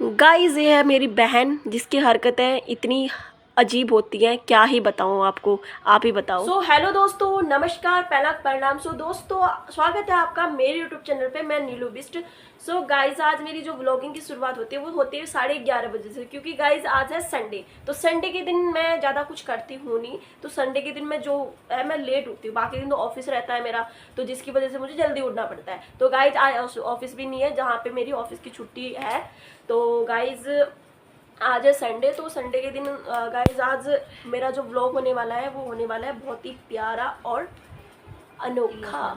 Guys ये है मेरी बहन जिसकी हरकतें इतनी अजीब होती हैं, क्या ही बताऊं आपको, आप ही बताओ। सो हेलो दोस्तों, नमस्कार, पहला प्रणाम। सो दोस्तों, स्वागत है आपका मेरे यूट्यूब चैनल पे। मैं नीलू बिस्ट। सो गाइस आज मेरी जो व्लॉगिंग की शुरुआत होती है वो होती है 11:30 बजे से, क्योंकि गाइस आज है संडे। तो संडे के दिन मैं ज़्यादा कुछ करती हूँ नहीं, तो संडे के दिन मैं जो है मैं लेट उठती हूँ। बाकी दिन तो ऑफिस रहता है मेरा, तो जिसकी वजह से मुझे जल्दी उठना पड़ता है। तो गाइज आज ऑफिस भी नहीं है, जहाँ पे मेरी ऑफिस की छुट्टी है। तो गाइज आज है संडे, तो संडे के दिन गाइज आज मेरा जो व्लॉग होने वाला है वो होने वाला है बहुत ही प्यारा और अनोखा,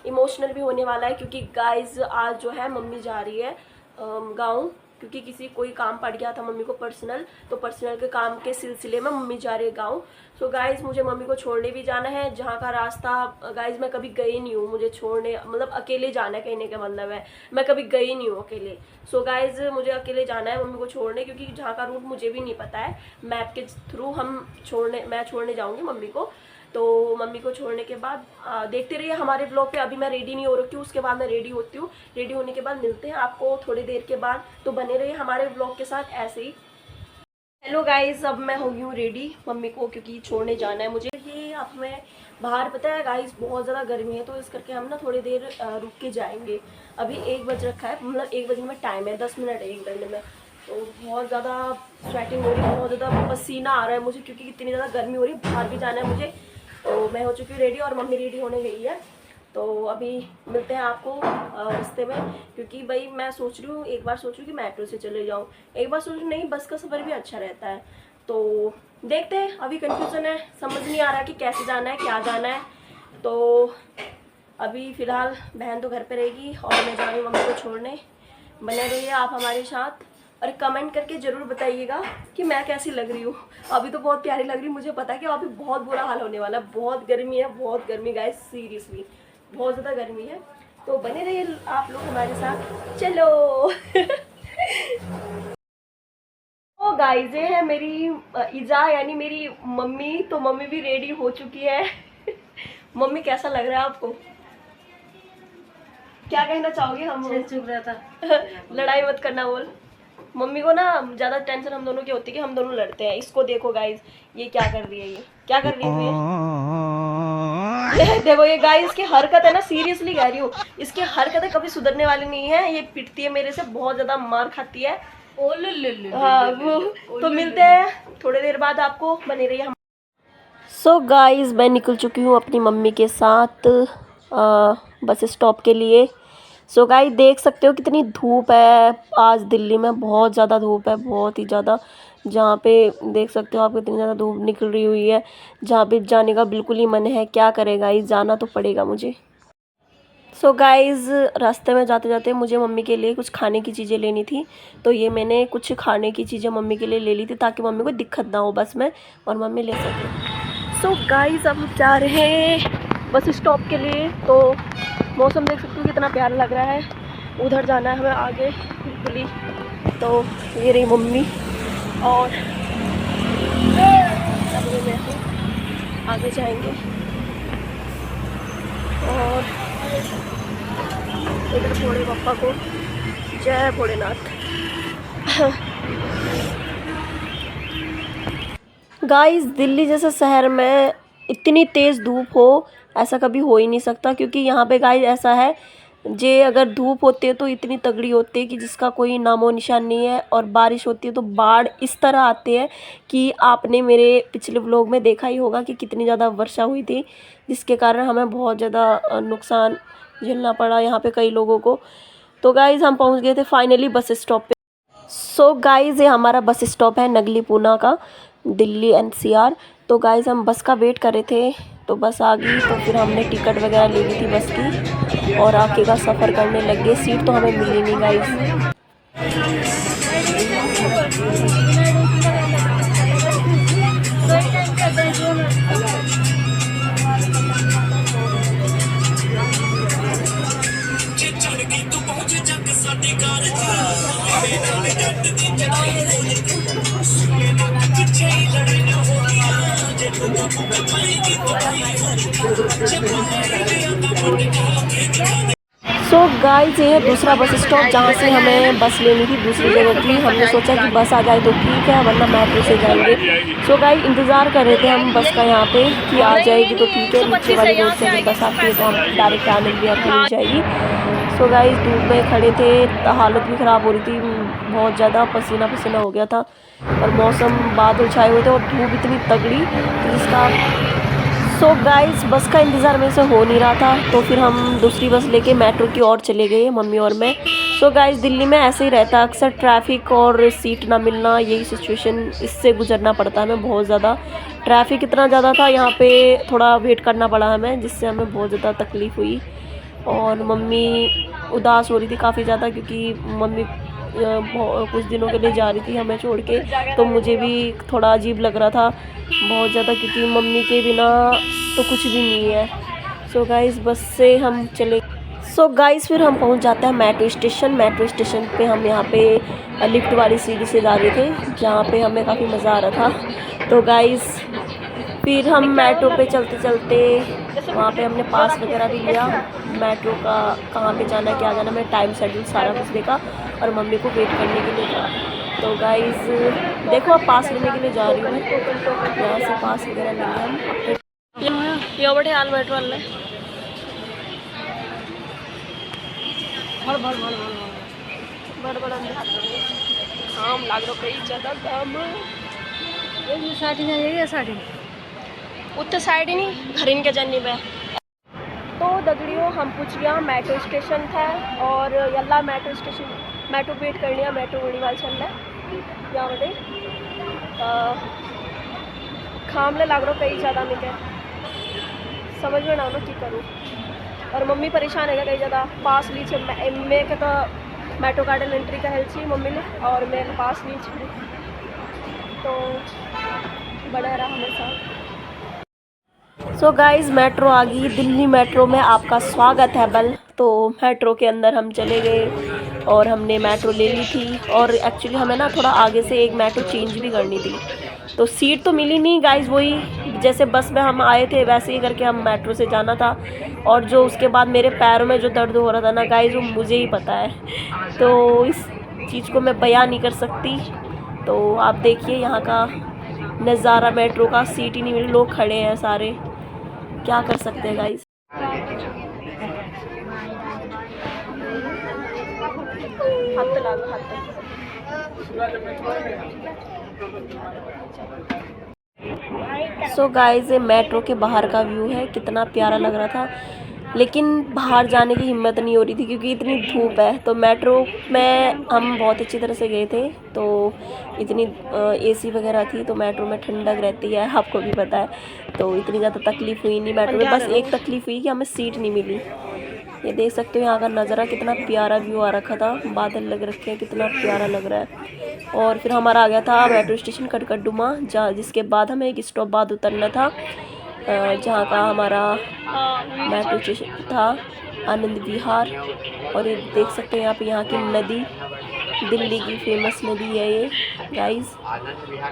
इमोशनल भी होने वाला है। क्योंकि गाइज आज जो है मम्मी जा रही है गाँव, क्योंकि किसी कोई काम पड़ गया था मम्मी को पर्सनल, तो पर्सनल के काम के सिलसिले में मम्मी जा रही है गाँव। सो गाइज मुझे मम्मी को छोड़ने भी जाना है, जहाँ का रास्ता गाइज मैं कभी गई नहीं हूँ। मुझे छोड़ने मतलब अकेले जाना है, कहने का मतलब है मैं कभी गई नहीं हूँ अकेले। सो गाइज मुझे अकेले जाना है मम्मी को छोड़ने, क्योंकि जहाँ का रूट मुझे भी नहीं पता है। मैप के थ्रू मैं छोड़ने जाऊँगी मम्मी को। तो मम्मी को छोड़ने के बाद देखते रहिए हमारे ब्लॉग पे। अभी मैं रेडी नहीं हो रखी हूँ, उसके बाद मैं रेडी होती हूँ। रेडी होने के बाद मिलते हैं आपको थोड़ी देर के बाद, तो बने रहिए हमारे ब्लॉग के साथ ऐसे ही। हेलो गाइस, अब मैं हो गई हूँ रेडी मम्मी को, क्योंकि छोड़ने जाना है मुझे। ये अब मैं बाहर, पता है गाइस बहुत ज़्यादा गर्मी है, तो इस करके हम ना थोड़ी देर रुक के जाएंगे। अभी 1 बज रखा है, मतलब 1 बजने में टाइम है, 10 मिनट है 1 बजने में। तो बहुत ज़्यादा स्वेटिंग हो रही है, बहुत ज़्यादा पसीना आ रहा है मुझे, क्योंकि इतनी ज़्यादा गर्मी हो रही है। बाहर भी जाना है मुझे। तो मैं हो चुकी हूँ रेडी और मम्मी रेडी होने गई है। तो अभी मिलते हैं आपको रास्ते में, क्योंकि भाई मैं सोच रही हूँ, एक बार सोच रही हूँ कि मेट्रो से चले जाऊँ, एक बार सोच रही हूँ नहीं बस का सफ़र भी अच्छा रहता है। तो देखते हैं, अभी कंफ्यूजन है, समझ नहीं आ रहा कि कैसे जाना है, क्या जाना है। तो अभी फ़िलहाल बहन तो घर पे रहेगी और मैं जा रही हूँ मम्मी को छोड़ने। बने रहिए आप हमारे साथ और कमेंट करके ज़रूर बताइएगा कि मैं कैसी लग रही हूँ। अभी तो बहुत प्यारी लग रही हूँ, मुझे पता है कि अभी बहुत बुरा हाल होने वाला है। बहुत गर्मी है, बहुत गर्मी गाइस, सीरियसली बहुत ज़्यादा गर्मी है। तो बने रहिए आप लोग हमारे साथ, चलो। तो गाइस ये है मेरी इजा, यानी मेरी मम्मी। तो मम्मी भी रेडी हो चुकी है। मम्मी कैसा लग रहा है आपको, क्या कहना चाहोगे? हम चुप रहता। लड़ाई मत करना बोल। मम्मी को ना ज़्यादा टेंशन हम दोनों की होती है कि हम दोनों लड़ते हैं। इसको देखो गाइस, ये क्या कर रही है, ये क्या कर रही है ये देखो ये गाइस इसकी हरकत है ना, सीरियसली कह रही हूँ, इसकी हरकतें कभी सुधरने वाली नहीं है। ये पिटती है मेरे से, बहुत ज़्यादा मार खाती है। हाँ वो, तो मिलते हैं थोड़ी देर बाद आपको, बने रहिए हम। सो गाइस मैं निकल चुकी हूँ अपनी मम्मी के साथ बस स्टॉप के लिए। सो गाइस देख सकते हो कितनी धूप है आज दिल्ली में, बहुत ज़्यादा धूप है, बहुत ही ज़्यादा। जहाँ पे देख सकते हो आप कितनी ज़्यादा धूप निकल रही हुई है, जहाँ पे जाने का बिल्कुल ही मन है। क्या करेगा, इस जाना तो पड़ेगा मुझे। सो गाइज़ रास्ते में जाते जाते मुझे मम्मी के लिए कुछ खाने की चीज़ें लेनी थी, तो ये मैंने कुछ खाने की चीज़ें मम्मी के लिए ले ली थी, ताकि मम्मी को दिक्कत ना हो बस में और मम्मी ले सके। सो गाइज़ अब हम जा रहे हैं बस स्टॉप के लिए। तो मौसम देख सकते हो कितना प्यारा लग रहा है। उधर जाना है हमें आगे बिल्कुल ही। तो ये रही मम्मी और अब मैं आगे जाएंगे। और इधर भोले बापा को जय भोलेनाथ। गाइस दिल्ली जैसे शहर में इतनी तेज़ धूप हो ऐसा कभी हो ही नहीं सकता, क्योंकि यहाँ पे गाइस ऐसा है, जे अगर धूप होती है तो इतनी तगड़ी होती है कि जिसका कोई नामो निशान नहीं है। और बारिश होती है तो बाढ़ इस तरह आती है कि आपने मेरे पिछले व्लॉग में देखा ही होगा कि कितनी ज़्यादा वर्षा हुई थी, जिसके कारण हमें बहुत ज़्यादा नुकसान झेलना पड़ा यहाँ पे कई लोगों को। तो गाइज़ हम पहुँच गए थे फाइनली बस स्टॉप पे। सो गाइज़ ये हमारा बस स्टॉप है नगली पूना का, दिल्ली एनसीआर। तो गाइज़ हम बस का वेट कर रहे थे, तो बस आ गई। तो फिर हमने टिकट वगैरह ले ली थी बस की और आगे का सफ़र करने लग गए। सीट तो हमें मिली नहीं गाइज़। सो गाइस ये है दूसरा बस स्टॉप जहाँ से हमें बस लेनी थी दूसरी जगह की। हमने सोचा कि बस आ जाए तो ठीक है, वरना मेट्रो से जाएंगे। सो गाइस इंतज़ार कर रहे थे हम बस का यहाँ पे कि आ जाएगी तो ठीक है, नीचे वाली रोड से अगर बस आती है तो हम डायरेक्ट आनंद विहार को मिल जाएगी। सो गाइस धूप में खड़े थे, हालत भी ख़राब हो रही थी, बहुत ज़्यादा पसीना पसीना हो गया था और मौसम बादल छाए हुए थे और धूप इतनी तगड़ी जिसका। सो गाइस बस का इंतज़ार मेरे से हो नहीं रहा था, तो फिर हम दूसरी बस लेके मेट्रो की ओर चले गए मम्मी और मैं। सो गाइस दिल्ली में ऐसे ही रहता है अक्सर, ट्रैफिक और सीट ना मिलना, यही सिचुएशन, इससे गुजरना पड़ता है हमें बहुत ज़्यादा। ट्रैफिक इतना ज़्यादा था यहाँ पे, थोड़ा वेट करना पड़ा हमें, जिससे हमें बहुत ज़्यादा तकलीफ़ हुई। और मम्मी उदास हो रही थी काफ़ी ज़्यादा, क्योंकि मम्मी कुछ दिनों के लिए जा रही थी हमें छोड़ के, तो मुझे भी थोड़ा अजीब लग रहा था बहुत ज़्यादा, क्योंकि मम्मी के बिना तो कुछ भी नहीं है। सो गाइस बस से हम चले। सो गाइस फिर हम पहुंच जाते हैं मेट्रो स्टेशन। मेट्रो स्टेशन पे हम यहाँ पे लिफ्ट वाली सीढ़ी से जा रहे थे, जहाँ पे हमें काफ़ी मज़ा आ रहा था। तो गाइस फिर हम मेट्रो पे चलते चलते वहाँ पे हमने पास वगैरह भी लिया मेट्रो का, कहाँ पे जाना क्या जाना, मैं टाइम शेड्यूल सारा कुछ देखा और मम्मी को वेट करने के लिए कहा। तो गाइस देखो अब पास लेने के लिए जा रही हूँ, यहाँ से पास वगैरह लेंगे हम अपने। ये बड़े हाल मेट्रो वाले हम लाग रहा कई ज़्यादा दाम उत्तर साइड ही नहीं घर इनके जाने में। तो दगड़ियों हम पूछ गया मेट्रो स्टेशन था और यल्ला मेट्रो स्टेशन मेट्रो वेट कर लिया, मेट्रो बड़ी वाल चल रहा है यहाँ बटे खामले लाग रहा कई ज़्यादा मैं क्या समझ में ना की करूँ। और मम्मी परेशान है कई ज़्यादा पास ली छे मैं क्या तो मेट्रो गार्डन एंट्री का हेल्प छी मम्मी ने और मैं पास ली छी, तो बड़ा रहा हमेशा। सो गाइस मेट्रो आ गई, दिल्ली मेट्रो में आपका स्वागत है बल। तो मेट्रो के अंदर हम चले गए और हमने मेट्रो ले ली थी, और एक्चुअली हमें ना थोड़ा आगे से एक मेट्रो चेंज भी करनी थी, तो सीट तो मिली नहीं गाइस, वही जैसे बस में हम आए थे वैसे ही करके हम मेट्रो से जाना था। और जो उसके बाद मेरे पैरों में जो दर्द हो रहा था ना गाइस, वो मुझे ही पता है, तो इस चीज़ को मैं बयां नहीं कर सकती। तो आप देखिए यहाँ का नज़ारा मेट्रो का, सीट ही नहीं मिली, लोग खड़े हैं सारे, क्या कर सकते हैं गाइस। सो गाइस ये मेट्रो के बाहर का व्यू है, कितना प्यारा लग रहा था, लेकिन बाहर जाने की हिम्मत नहीं हो रही थी क्योंकि इतनी धूप है। तो मेट्रो में हम बहुत अच्छी तरह से गए थे, तो इतनी एसी वगैरह थी, तो मेट्रो में ठंडक रहती है आपको भी पता है, तो इतनी ज़्यादा तकलीफ़ हुई नहीं मेट्रो में। बस एक तकलीफ़ हुई कि हमें सीट नहीं मिली। ये देख सकते हो यहाँ का नज़ारा, कितना प्यारा व्यू आ रखा था, बादल लग रखे हैं, कितना प्यारा लग रहा है। और फिर हमारा आ गया था मेट्रो स्टेशन कटकटडुमा, जहाँ जिसके बाद हमें एक स्टॉप बाद उतरना था, जहाँ का हमारा मेट्रो स्टेशन था आनंद विहार। और ये देख सकते हैं आप यहाँ की नदी, दिल्ली की फेमस नदी है ये गाइस।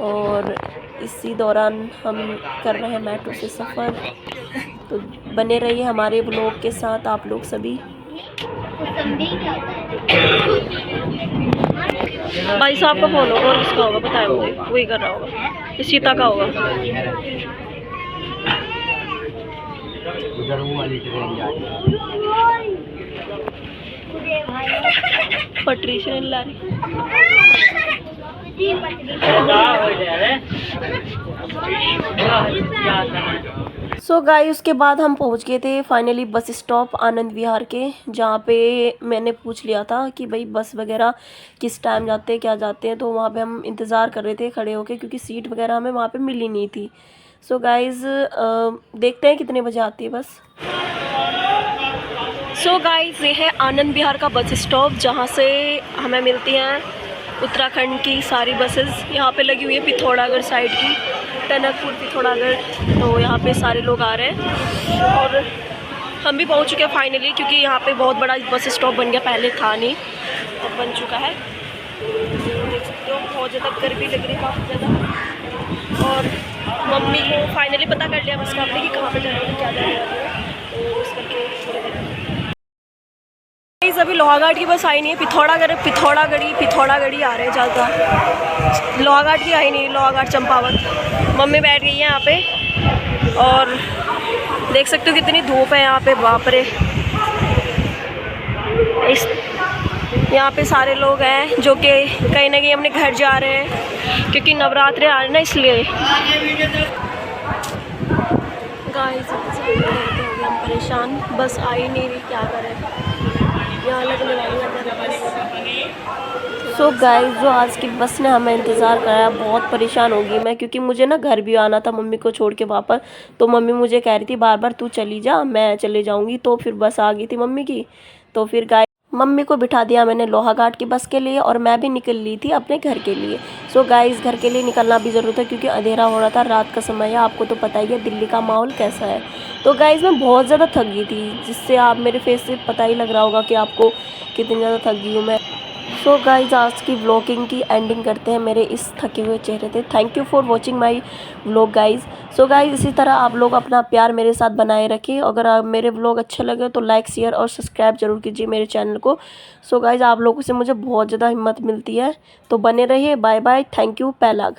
और इसी दौरान हम कर रहे हैं मेट्रो से सफ़र, तो बने रहिए हमारे ब्लॉग के साथ आप लोग सभी। भाई साहब का फोन होगा और किसका होगा बताए, वही कर रहा होगा, इस सीता का होगा। पटरी से ला रही। सो गाइस उसके बाद हम पहुंच गए थे finally bus stop Anand Vihar के, जहाँ पे मैंने पूछ लिया था कि भाई बस वगैरह किस टाइम जाते हैं क्या जाते हैं, तो वहाँ पे हम इंतज़ार कर रहे थे खड़े होके, क्योंकि सीट वगैरह हमें वहाँ पे मिली नहीं थी। सो गाइस देखते हैं कितने बजे आती है बस। सो गाइस ये है आनंद विहार का बस स्टॉप, जहाँ से हमें मिलती हैं उत्तराखंड की सारी बसेस। यहाँ पे लगी हुई है पिथौरागढ़ साइड की, टनकपुर पिथौरागढ़, तो यहाँ पे सारे लोग आ रहे हैं। और हम भी पहुँच चुके हैं फाइनली, क्योंकि यहाँ पे बहुत बड़ा बस स्टॉप बन गया, पहले था नहीं, अब बन चुका है। देख सकते हो बहुत ज़्यादा गर्मी लग रही है, काफ़ी ज़्यादा। और मम्मी को फाइनली पता कर लिया बस का हमने कि कहाँ पे जाना है क्या जाना है, तो उस करके अभी लोहाघाट की बस आई नहीं है, पिथौरागढ़ी आ रहे हैं ज़्यादा। लोहाघाट की आई नहीं, लोहाघाट चंपावत। मम्मी बैठ गई है यहाँ पे और देख सकते हो कितनी धूप है यहाँ पे, बाप रे। इस यहाँ पे सारे लोग हैं जो कि कहीं ना कहीं अपने घर जा रहे हैं क्योंकि नवरात्रे आ रहे हैं ना, इसलिए। गाइस हम परेशान, बस आ ही नहीं रही, क्या करें, यहाँ लगने वाली है। सो गाइस जो आज की बस ने हमें इंतज़ार कराया, बहुत परेशान होगी मैं, क्योंकि मुझे ना घर भी आना था मम्मी को छोड़ के वापस। तो मम्मी मुझे कह रही थी बार बार तू चली जा, मैं चले जाऊँगी। तो फिर बस आ गई थी मम्मी की। तो फिर गाइस मम्मी को बिठा दिया मैंने लोहाघाट की बस के लिए और मैं भी निकल ली थी अपने घर के लिए। सो गाइस घर के लिए निकलना भी ज़रूरत है क्योंकि अंधेरा हो रहा था, रात का समय है, आपको तो पता ही है दिल्ली का माहौल कैसा है। तो गाइस मैं बहुत ज़्यादा थक गई थी, जिससे आप मेरे फेस से पता ही लग रहा होगा कि आपको कितनी ज़्यादा थक गई हूँ मैं। सो गाइज आज की व्लॉगिंग की एंडिंग करते हैं मेरे इस थके हुए चेहरे से। Thank you for watching my vlog guys. So guys इसी तरह आप लोग अपना प्यार मेरे साथ बनाए रखिए। अगर आप मेरे व्लॉग अच्छे लगे तो लाइक शेयर और सब्सक्राइब जरूर कीजिए मेरे चैनल को। सो गाइज आप लोगों से मुझे बहुत ज़्यादा हिम्मत मिलती है, तो बने रहिए। Bye bye, thank you, पैलाग।